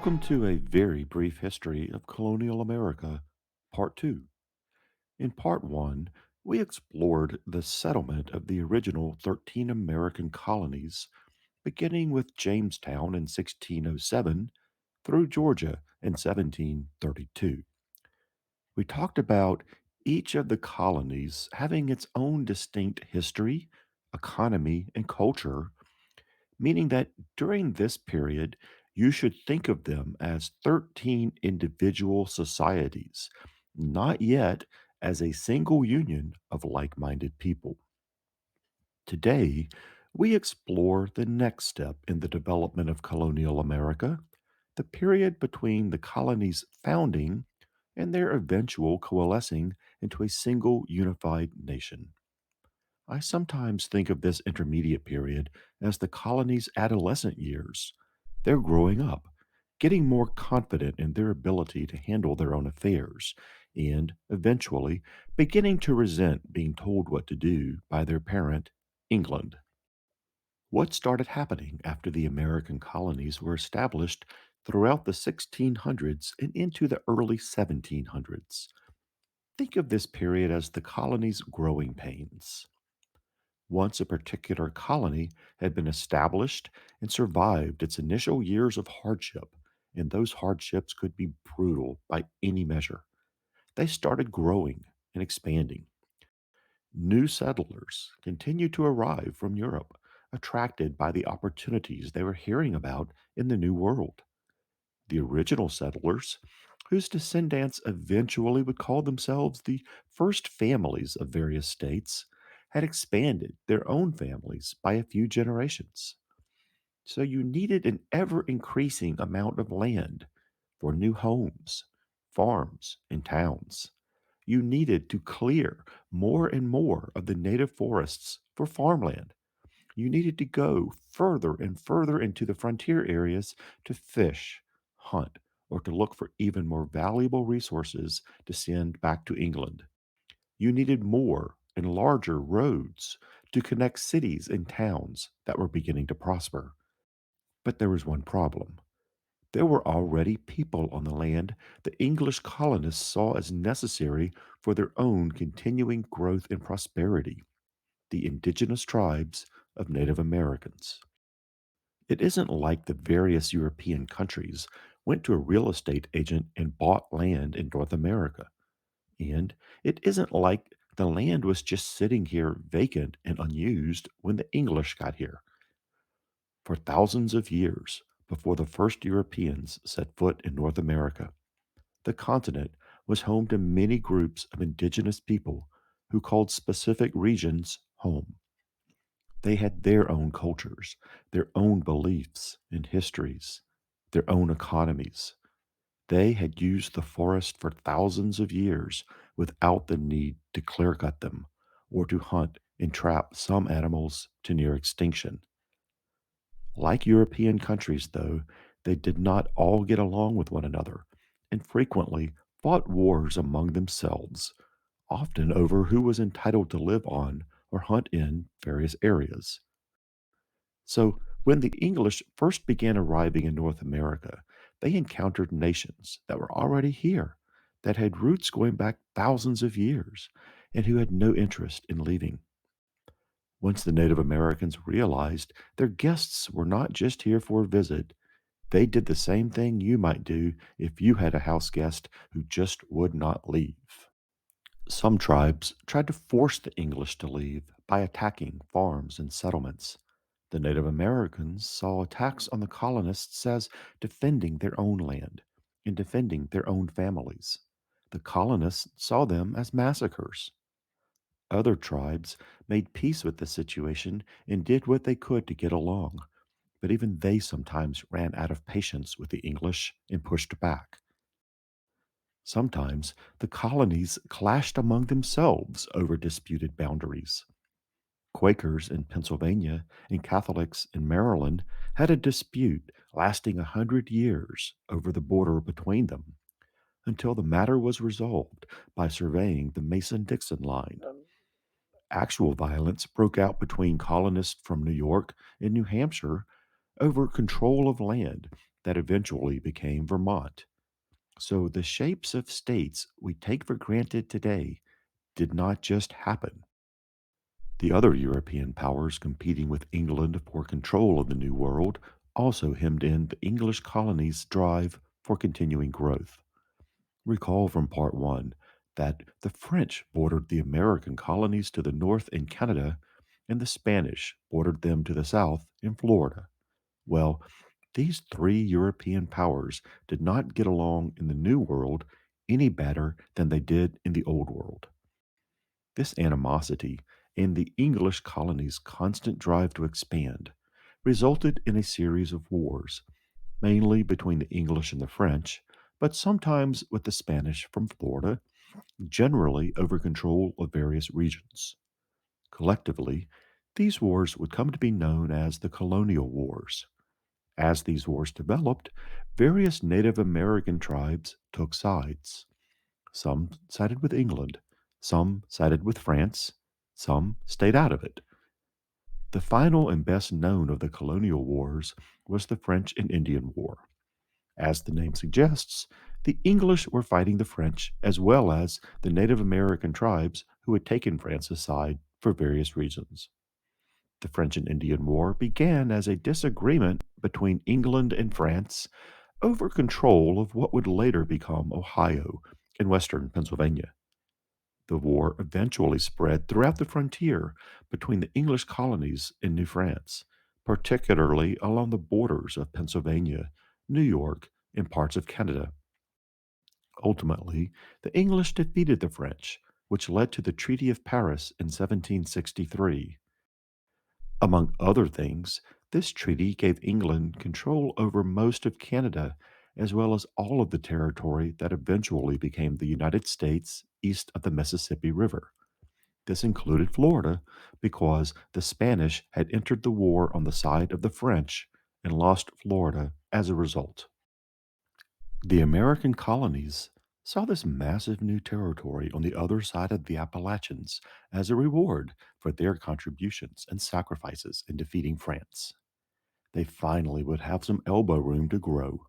Welcome to a very brief history of colonial America, Part 2. In Part 1, we explored the settlement of the original 13 American colonies, beginning with Jamestown in 1607 through Georgia in 1732. We talked about each of the colonies having its own distinct history, economy, and culture, meaning that during this period, you should think of them as 13 individual societies, not yet as a single union of like minded people. Today, we explore the next step in the development of colonial America, the period between the colony's founding and their eventual coalescing into a single unified nation. I sometimes think of this intermediate period as the colony's adolescent years. They're growing up, getting more confident in their ability to handle their own affairs, and eventually beginning to resent being told what to do by their parent, England. What started happening after the American colonies were established throughout the 1600s and into the early 1700s? Think of this period as the colony's growing pains. Once a particular colony had been established and survived its initial years of hardship, and those hardships could be brutal by any measure, they started growing and expanding. New settlers continued to arrive from Europe, attracted by the opportunities they were hearing about in the New World. The original settlers, whose descendants eventually would call themselves the first families of various states, had expanded their own families by a few generations. So you needed an ever increasing amount of land for new homes, farms, and towns. You needed to clear more and more of the native forests for farmland. You needed to go further and further into the frontier areas to fish, hunt, or to look for even more valuable resources to send back to England. You needed more and larger roads to connect cities and towns that were beginning to prosper. But there was one problem. There were already people on the land the English colonists saw as necessary for their own continuing growth and prosperity: the indigenous tribes of Native Americans. It isn't like the various European countries went to a real estate agent and bought land in North America. And it isn't like the land was just sitting here vacant and unused when the English got here. For thousands of years before the first Europeans set foot in North America, the continent was home to many groups of indigenous people who called specific regions home. They had their own cultures, their own beliefs and histories, their own economies. They had used the forest for thousands of years without the need to clear cut them or to hunt and trap some animals to near extinction. Like European countries, though, they did not all get along with one another and frequently fought wars among themselves, often over who was entitled to live on or hunt in various areas. So, when the English first began arriving in North America, they encountered nations that were already here, that had roots going back thousands of years, and who had no interest in leaving. Once the Native Americans realized their guests were not just here for a visit, they did the same thing you might do if you had a house guest who just would not leave. Some tribes tried to force the English to leave by attacking farms and settlements. The Native Americans saw attacks on the colonists as defending their own land and defending their own families. The colonists saw them as massacres. Other tribes made peace with the situation and did what they could to get along, but even they sometimes ran out of patience with the English and pushed back. Sometimes the colonies clashed among themselves over disputed boundaries. Quakers in Pennsylvania and Catholics in Maryland had a dispute lasting 100 years over the border between them until the matter was resolved by surveying the Mason Dixon line. Actual violence broke out between colonists from New York and New Hampshire over control of land that eventually became Vermont. So the shapes of states we take for granted today did not just happen. The other European powers competing with England for control of the New World also hemmed in the English colonies' drive for continuing growth. Recall from part one that the French bordered the American colonies to the north in Canada, and the Spanish bordered them to the south in Florida. Well, these three European powers did not get along in the New World any better than they did in the Old World. This animosity and the English colonies' constant drive to expand resulted in a series of wars, mainly between the English and the French, but sometimes with the Spanish from Florida, generally over control of various regions. Collectively, these wars would come to be known as the Colonial Wars. As these wars developed, various Native American tribes took sides. Some sided with England, some sided with France, some stayed out of it. The final and best known of the colonial wars was the French and Indian War. As the name suggests, the English were fighting the French as well as the Native American tribes who had taken France's side for various reasons. The French and Indian War began as a disagreement between England and France over control of what would later become Ohio in western Pennsylvania. The war eventually spread throughout the frontier between the English colonies in New France, particularly along the borders of Pennsylvania, New York, and parts of Canada. Ultimately, the English defeated the French, which led to the Treaty of Paris in 1763. Among other things, this treaty gave England control over most of Canada, as well as all of the territory that eventually became the United States east of the Mississippi River. This included Florida because the Spanish had entered the war on the side of the French and lost Florida as a result. The American colonies saw this massive new territory on the other side of the Appalachians as a reward for their contributions and sacrifices in defeating France. They finally would have some elbow room to grow.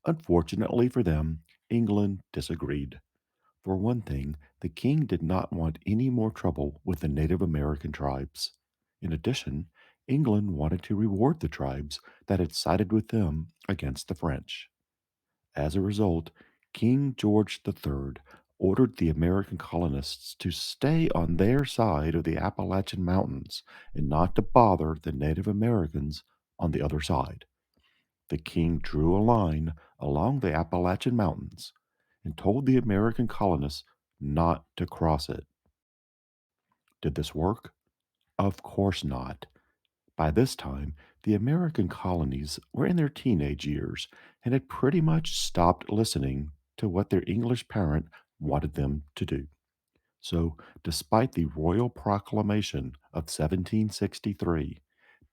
Unfortunately for them, England disagreed. For one thing, the king did not want any more trouble with the Native American tribes. In addition, England wanted to reward the tribes that had sided with them against the French. As a result, King George III ordered the American colonists to stay on their side of the Appalachian Mountains and not to bother the Native Americans on the other side. The king drew a line along the Appalachian Mountains and told the American colonists not to cross it. Did this work? Of course not. By this time, the American colonies were in their teenage years and had pretty much stopped listening to what their English parent wanted them to do. So, despite the royal proclamation of 1763,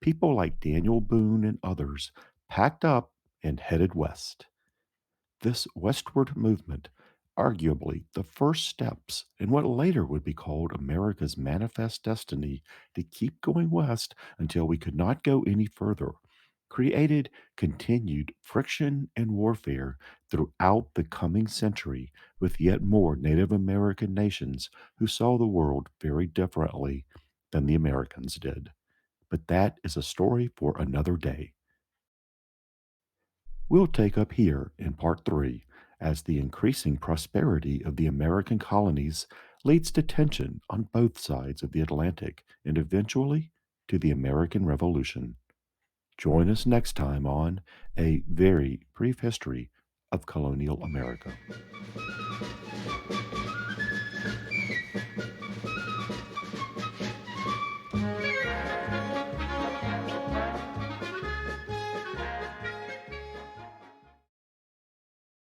people like Daniel Boone and others packed up and headed west. This westward movement, arguably the first steps in what later would be called America's manifest destiny to keep going west until we could not go any further, created continued friction and warfare throughout the coming century with yet more Native American nations who saw the world very differently than the Americans did. But that is a story for another day. We'll take up here in part three as the increasing prosperity of the American colonies leads to tension on both sides of the Atlantic and eventually to the American Revolution. Join us next time on A Very Brief History of Colonial America.